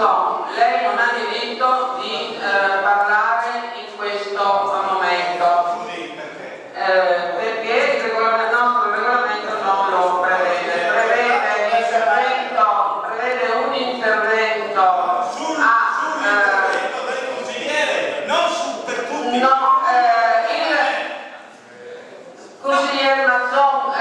Mazzo, lei non ha diritto di parlare in questo momento. Perché il nostro regolamento non lo prevede. Prevede un intervento sull'intervento del consigliere, non per tutti. No, il consigliere Mazzon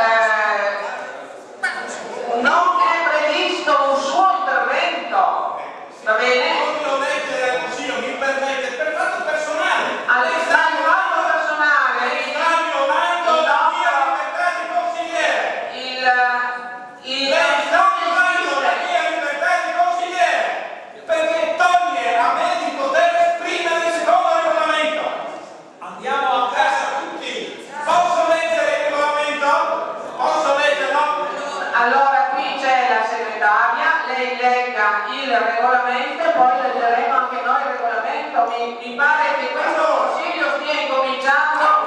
non è previsto un suo intervento, va bene? Non lo leggere al consiglio, mi permette, per fatto personale. Sta fatto personale. Sta violando la mia libertà di consigliere. Lei sta violando la mia libertà di consigliere, perché toglie a me di poter esprimere il secondo regolamento. Andiamo a casa tutti. Posso leggere il regolamento? Posso leggerlo? Allora qui c'è la segretaria, lei legga il regolamento e poi leggeremo anche noi il regolamento. Mi pare che questo consiglio stia incominciando